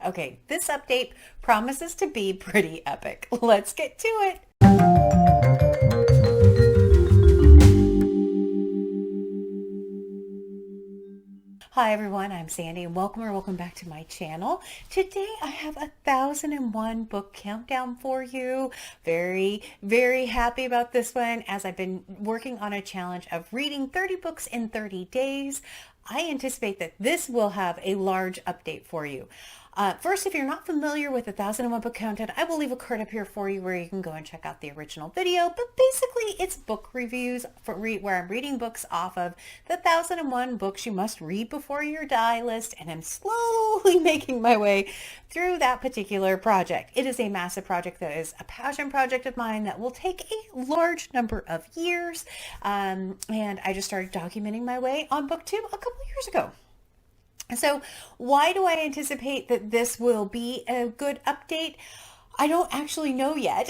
Okay, this update promises to be pretty epic. Let's get to it. Hi everyone, I'm Sandy and welcome back to my channel. Today I have 1001 book countdown for you. Very happy about this one as I've been working on a challenge of reading 30 books in 30 days. I anticipate that this will have a large update for you. First, if you're not familiar with 1001 Book Countdown, I will leave a card up here for you where you can go and check out the original video. But basically, it's book reviews where I'm reading books off of the 1001 books you must read before you die list, and I'm slowly making my way through that particular project. It is a massive project that is a passion project of mine that will take a large number of years, and I just started documenting my way on book 2 a couple years ago. So why do I anticipate that this will be a good update? I don't actually know yet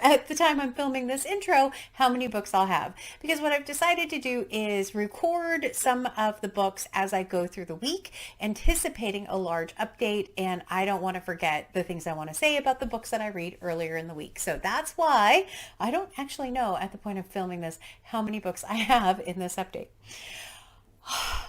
at the time I'm filming this intro how many books I'll have, because what I've decided to do is record some of the books as I go through the week, anticipating a large update, and I don't want to forget the things I want to say about the books that I read earlier in the week. So that's why I don't actually know at the point of filming this how many books I have in this update.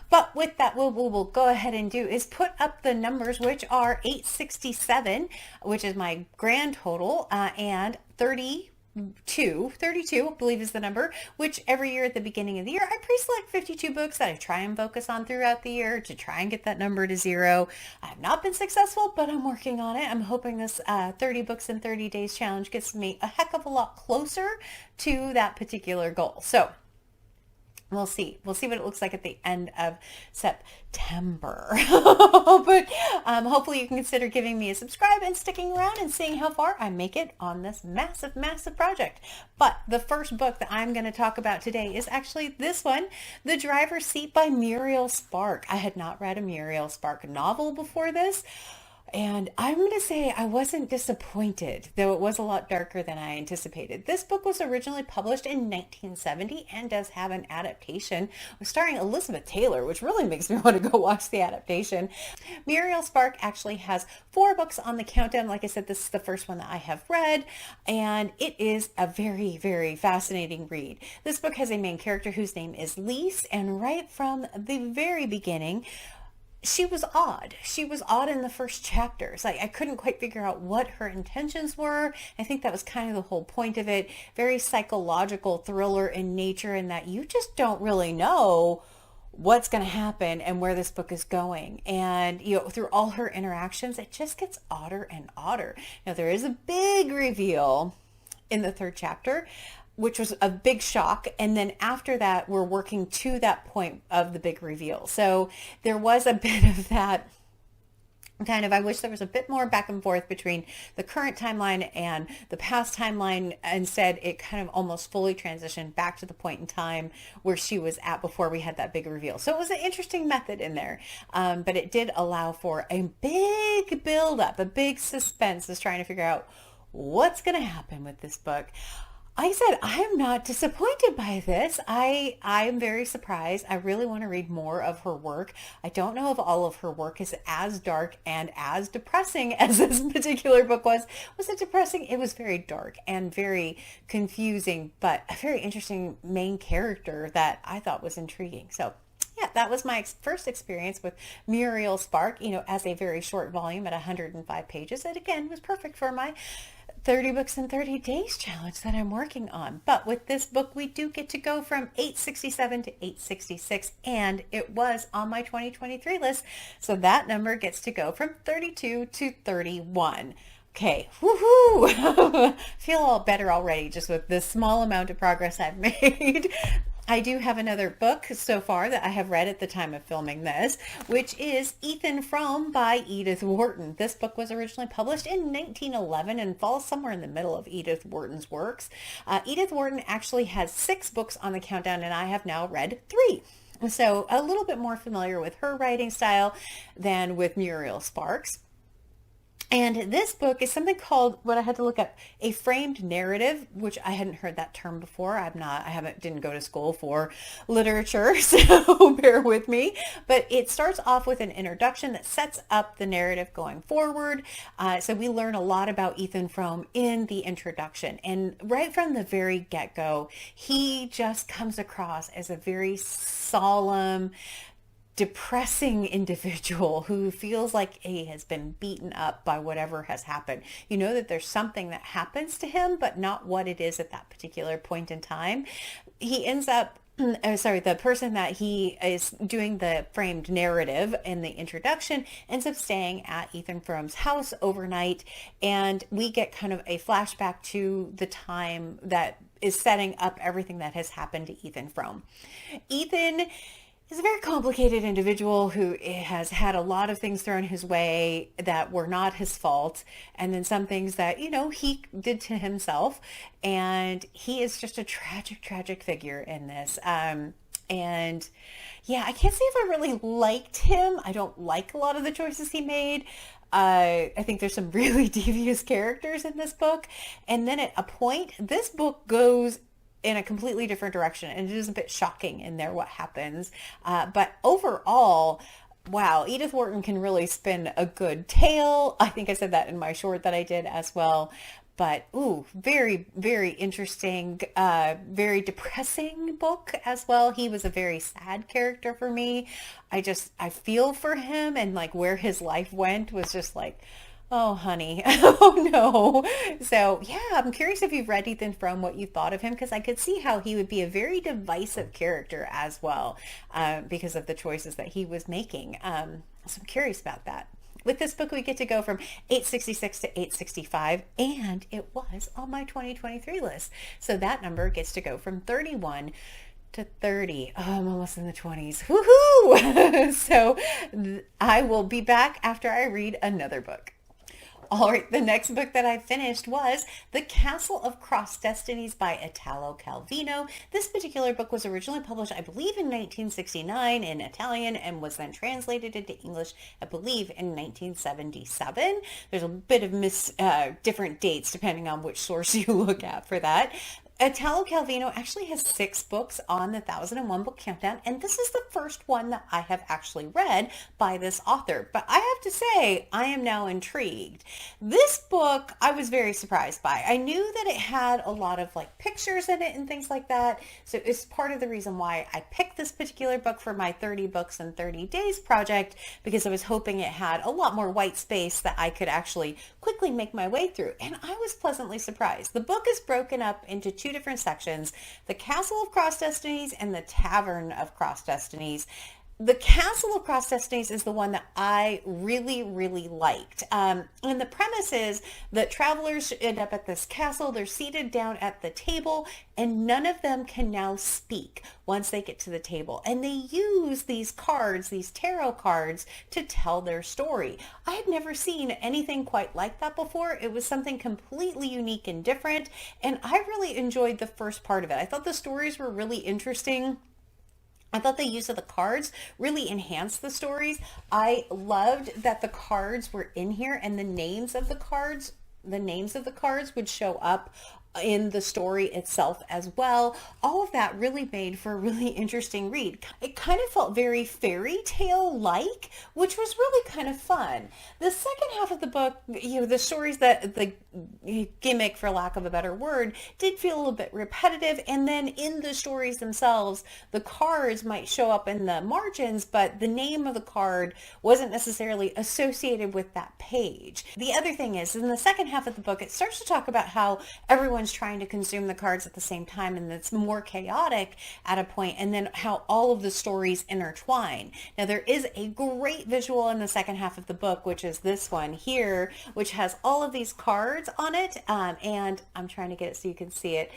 But with that, what we'll go ahead and do is put up the numbers, which are 867, which is my grand total, and 32, I believe is the number, which every year at the beginning of the year, I pre-select 52 books that I try and focus on throughout the year to try and get that number to 0. I have not been successful, but I'm working on it. I'm hoping this 30 books in 30 days challenge gets me a heck of a lot closer to that particular goal. So we'll see. We'll see what it looks like at the end of September. But hopefully you can consider giving me a subscribe and sticking around and seeing how far I make it on this massive project. But the first book that I'm going to talk about today is actually this one, The Driver's Seat by Muriel Spark. I had not read a Muriel Spark novel before this. And I'm going to say I wasn't disappointed, though it was a lot darker than I anticipated. This book was originally published in 1970 and does have an adaptation starring Elizabeth Taylor, which really makes me want to go watch the adaptation. Muriel Spark actually has 4 books on the countdown. Like I said, this is the first one that I have read, and it is a very fascinating read. This book has a main character whose name is Lise, and right from the very beginning, she was odd. She was odd in the first chapters. Like, I couldn't quite figure out what her intentions were. I think that was kind of the whole point of it. Very psychological thriller in nature, in that you just don't really know what's going to happen and where this book is going. And, through all her interactions, it just gets odder and odder. Now, there is a big reveal in the 3rd chapter, which was a big shock. And then after that, we're working to that point of the big reveal. So there was a bit of that kind of, I wish there was a bit more back and forth between the current timeline and the past timeline. Instead, it kind of almost fully transitioned back to the point in time where she was at before we had that big reveal. So it was an interesting method in there. But it did allow for a big build-up, a big suspense is trying to figure out what's going to happen with this book. I said, I'm not disappointed by this. I'm very surprised. I really want to read more of her work. I don't know if all of her work is as dark and as depressing as this particular book was. Was it depressing? It was very dark and very confusing, but a very interesting main character that I thought was intriguing. So yeah, that was my first experience with Muriel Spark, as a very short volume at 105 pages. It again was perfect for my 30 books in 30 days challenge that I'm working on. But with this book, we do get to go from 867 to 866, and it was on my 2023 list. So that number gets to go from 32 to 31. Okay, woohoo! Feel all better already just with this small amount of progress I've made. I do have another book so far that I have read at the time of filming this, which is Frome by Edith Wharton. This book was originally published in 1911 and falls somewhere in the middle of Edith Wharton's works. Edith Wharton actually has 6 books on the countdown, and I have now read 3. So a little bit more familiar with her writing style than with Muriel Spark's. And this book is something called, what I had to look up, a framed narrative, which I hadn't heard that term before. Didn't go to school for literature, so bear with me. But it starts off with an introduction that sets up the narrative going forward. So we learn a lot about Ethan Frome in the introduction. And right from the very get-go, he just comes across as a very solemn, depressing individual who feels like he has been beaten up by whatever has happened. You know that there's something that happens to him, but not what it is at that particular point in time. He ends up the person that he is doing the framed narrative in the introduction ends up staying at Ethan Frome's house overnight, and we get kind of a flashback to the time that is setting up everything that has happened to Ethan Frome. Ethan is a very complicated individual who has had a lot of things thrown his way that were not his fault, and then some things that, he did to himself, and he is just a tragic figure in this. And yeah, I can't say if I really liked him. I don't like a lot of the choices he made. I think there's some really devious characters in this book, and then at a point, this book goes in a completely different direction, and it is a bit shocking in there what happens. But overall, wow, Edith Wharton can really spin a good tale. I think I said that in my short that I did as well. But very, very interesting, very depressing book as well. He was a very sad character for me. I feel for him, and like where his life went was just like, oh, honey. Oh, no. So, yeah, I'm curious if you've read Ethan Frome, what you thought of him, because I could see how he would be a very divisive character as well, because of the choices that he was making. So I'm curious about that. With this book, we get to go from 866 to 865, and it was on my 2023 list. So that number gets to go from 31 to 30. Oh, I'm almost in the 20s. Woohoo! So I will be back after I read another book. All right, the next book that I finished was The Castle of Cross Destinies by Italo Calvino. This particular book was originally published, I believe, in 1969 in Italian and was then translated into English, I believe, in 1977. There's a bit of different dates depending on which source you look at for that. Italo Calvino actually has 6 books on the 1001 Book Countdown, and this is the first one that I have actually read by this author. But I have to say, I am now intrigued. This book, I was very surprised by. I knew that it had a lot of like pictures in it and things like that, so it's part of the reason why I picked this particular book for my 30 books in 30 days project, because I was hoping it had a lot more white space that I could actually quickly make my way through, and I was pleasantly surprised. The book is broken up into 2 different sections: the Castle of Cross Destinies and the Tavern of Cross Destinies. The Castle of Cross Destinies is the one that I really, really liked. And the premise is that travelers end up at this castle. They're seated down at the table, and none of them can now speak once they get to the table. And they use these cards, these tarot cards, to tell their story. I had never seen anything quite like that before. It was something completely unique and different, and I really enjoyed the first part of it. I thought the stories were really interesting. I thought the use of the cards really enhanced the stories. I loved that the cards were in here, and the names of the cards would show up in the story itself as well. All of that really made for a really interesting read. It kind of felt very fairy tale like, which was really kind of fun. The second half of the book, the stories, that the gimmick, for lack of a better word, did feel a little bit repetitive. And then in the stories themselves, the cards might show up in the margins, but the name of the card wasn't necessarily associated with that page. The other thing is, in the second half of the book, it starts to talk about how everyone's trying to consume the cards at the same time, and it's more chaotic at a point, and then how all of the stories intertwine. Now, there is a great visual in the second half of the book, which is this one here, which has all of these cards on it, and I'm trying to get it so you can see it.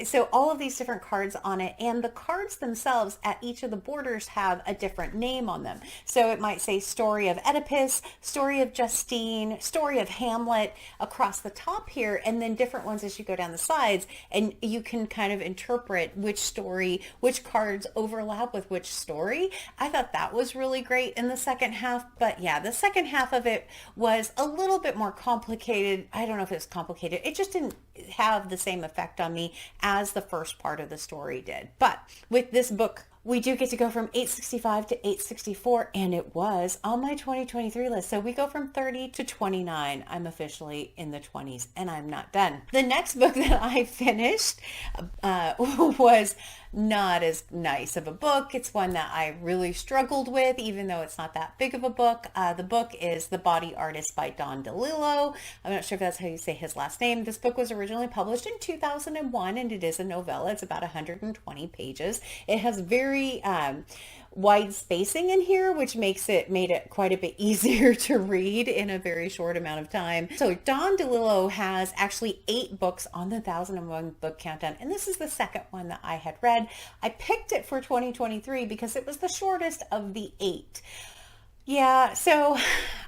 So all of these different cards on it, and the cards themselves at each of the borders have a different name on them. So it might say Story of Oedipus, Story of Justine, Story of Hamlet across the top here, and then different ones as you go go down the sides and you can kind of interpret which cards overlap with which story. I thought that was really great in the second half. But yeah, the second half of it was a little bit more complicated. I don't know if it was complicated. It just didn't have the same effect on me as the first part of the story did. But with this book, we do get to go from 865 to 864, and it was on my 2023 list. So we go from 30 to 29. I'm officially in the 20s, and I'm not done. The next book that I finished was not as nice of a book. It's one that I really struggled with, even though it's not that big of a book. The book is The Body Artist by Don DeLillo. I'm not sure if that's how you say his last name. This book was originally published in 2001, and it is a novella. It's about 120 pages. It has very wide spacing in here, which made it quite a bit easier to read in a very short amount of time. So Don DeLillo has actually 8 books on the 1001 book countdown, and this is the second one that I had read. I picked it for 2023 because it was the shortest of the 8. Yeah, so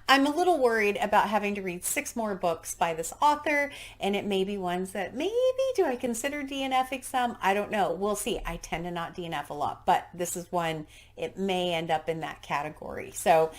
I'm a little worried about having to read 6 more books by this author, and it may be ones that do I consider DNFing some? I don't know. We'll see. I tend to not DNF a lot, but this is one, it may end up in that category. So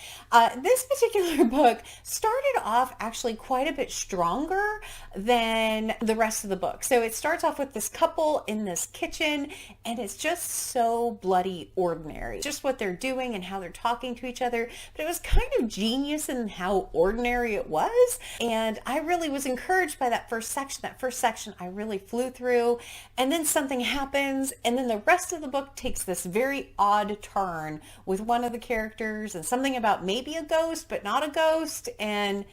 this particular book started off actually quite a bit stronger than the rest of the book. So it starts off with this couple in this kitchen, and it's just so bloody ordinary. Just what they're doing and how they're talking to each other. But it was kind of genius in how ordinary it was. And I really was encouraged by that first section. That first section I really flew through. And then something happens. And then the rest of the book takes this very odd turn with one of the characters and something about maybe a ghost, but not a ghost. And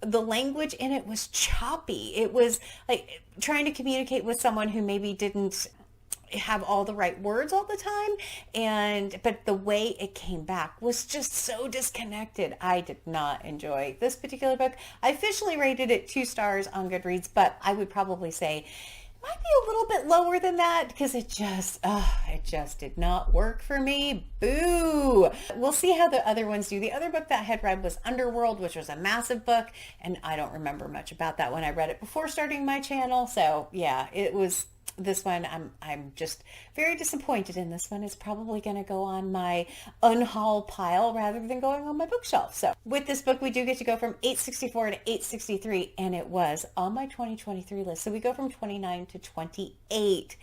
the language in it was choppy. It was like trying to communicate with someone who maybe didn't have all the right words all the time, but the way it came back was just so disconnected. I did not enjoy this particular book. I officially rated it 2 stars on Goodreads, but I would probably say it might be a little bit lower than that because it just did not work for me. Boo! We'll see how the other ones do. The other book that I had read was Underworld, which was a massive book, and I don't remember much about that when I read it before starting my channel. So yeah, it was this one. I'm just very disappointed in this one. It's probably going to go on my unhaul pile rather than going on my bookshelf. So with this book, we do get to go from 864 to 863, and it was on my 2023 list. So we go from 29 to 28.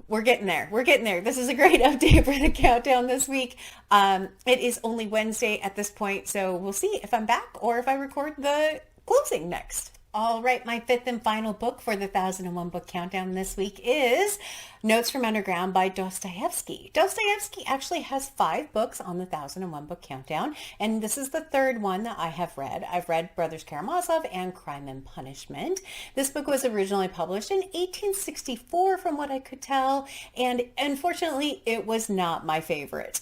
We're getting there. We're getting there. This is a great update for the countdown this week. It is only Wednesday at this point, so we'll see if I'm back or if I record the closing next. All right, my 5th and final book for the 1001 book countdown this week is Notes from Underground by Dostoyevsky. Dostoyevsky actually has 5 books on the 1001 book countdown, and this is the 3rd one that I have read. I've read Brothers Karamazov and Crime and Punishment. This book was originally published in 1864 from what I could tell, and unfortunately it was not my favorite.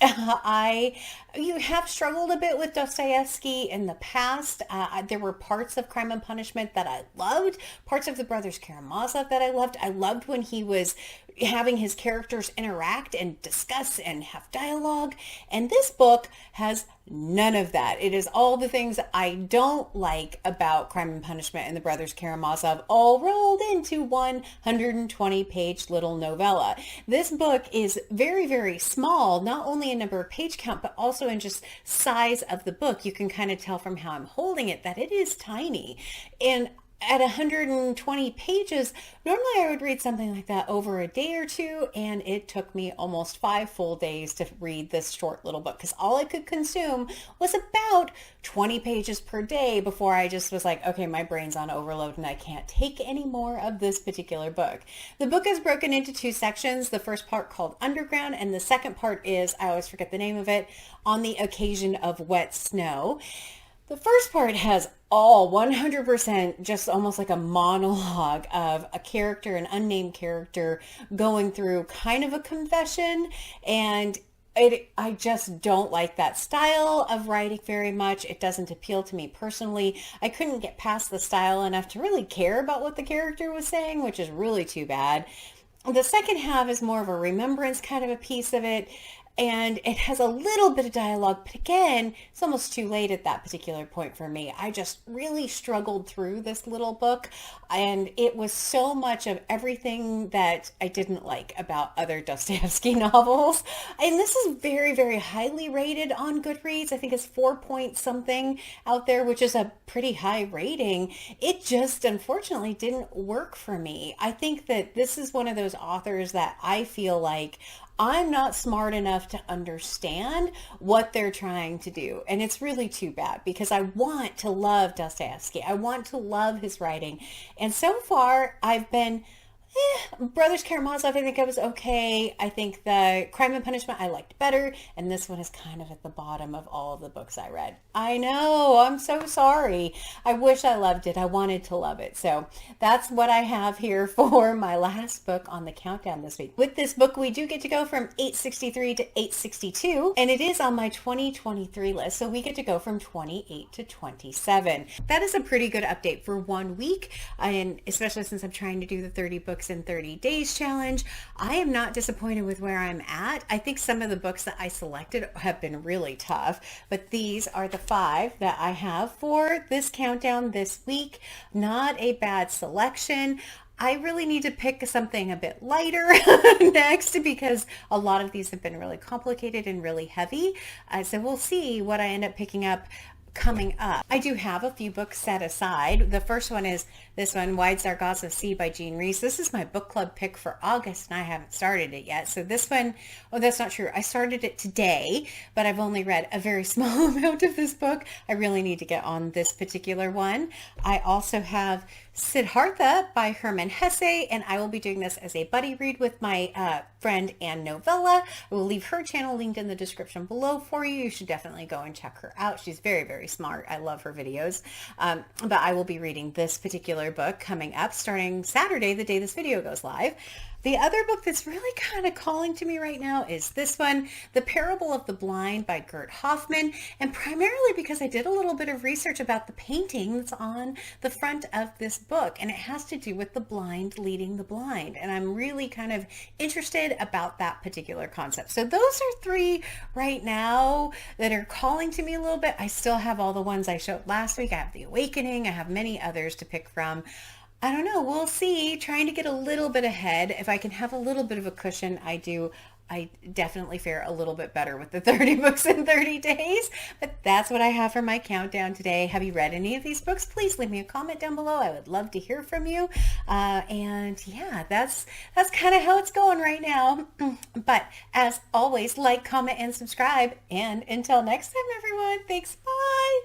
You have struggled a bit with Dostoyevsky in the past. There were parts of Crime and Punishment that I loved, parts of the Brothers Karamazov that I loved. I loved when he was having his characters interact and discuss and have dialogue. And this book has none of that. It is all the things I don't like about Crime and Punishment and the Brothers Karamazov all rolled into 120-page little novella. This book is very, very small, not only in number of page count, but also in just size of the book. You can kind of tell from how I'm holding it that it is tiny. And at 120 pages, normally I would read something like that over a day or two, and it took me almost 5 full days to read this short little book because all I could consume was about 20 pages per day before I just was like, okay, my brain's on overload and I can't take any more of this particular book. The book is broken into 2 sections. The first part called Underground, and the second part is, I always forget the name of it, On the Occasion of Wet Snow. The first part has all 100% just almost like a monologue of a character, an unnamed character, going through kind of a confession, and I just don't like that style of writing very much. It doesn't appeal to me personally. I couldn't get past the style enough to really care about what the character was saying, which is really too bad. The second half is more of a remembrance kind of a piece of it. and it has a little bit of dialogue, but again, it's almost too late at that particular point for me. I just really struggled through this little book, and it was so much of everything that I didn't like about other Dostoyevsky novels. And this is very, very highly rated on Goodreads. I think it's 4 point something out there, which is a pretty high rating. It just unfortunately didn't work for me. I think that this is one of those authors that I feel like I'm not smart enough to understand what they're trying to do. And it's really too bad because I want to love Dostoyevsky. I want to love his writing. And so far I've been Brothers Karamazov, I think I was okay. I think the Crime and Punishment I liked better, and this one is kind of at the bottom of all of the books I read. I know, I'm so sorry. I wish I loved it. I wanted to love it. So that's what I have here for my last book on the countdown this week. With this book, we do get to go from 863 to 862, and it is on my 2023 list, so we get to go from 28 to 27. That is a pretty good update for 1 week, and especially since I'm trying to do the 30 books in 30 days challenge. I am not disappointed with where I'm at. I think some of the books that I selected have been really tough, but these are the 5 that I have for this countdown this week. Not a bad selection. I really need to pick something a bit lighter next because a lot of these have been really complicated and really heavy. So we'll see what I end up picking up coming up. I do have a few books set aside. The first one is this one, Wide Sargasso Sea by Jean Rhys. This is my book club pick for August, and I haven't started it yet. So this one, oh, that's not true. I started it today, but I've only read a very small amount of this book. I really need to get on this particular one. I also have Siddhartha by Hermann Hesse, and I will be doing this as a buddy read with my friend Ann Novella. I will leave her channel linked in the description below for you. You should definitely go and check her out. She's very, very smart. I love her videos. But I will be reading this particular book coming up starting Saturday, the day this video goes live. The other book that's really kind of calling to me right now is this one, The Parable of the Blind by Gert Hoffman, and primarily because I did a little bit of research about the painting that's on the front of this book, and it has to do with the blind leading the blind, and I'm really kind of interested about that particular concept. So those are 3 right now that are calling to me a little bit. I still have all the ones I showed last week. I have The Awakening. I have many others to pick from. I don't know. We'll see. Trying to get a little bit ahead. If I can have a little bit of a cushion, I do. I definitely fare a little bit better with the 30 books in 30 days. But that's what I have for my countdown today. Have you read any of these books? Please leave me a comment down below. I would love to hear from you. And yeah, that's kind of how it's going right now. But as always, like, comment, and subscribe. And until next time, everyone, thanks. Bye.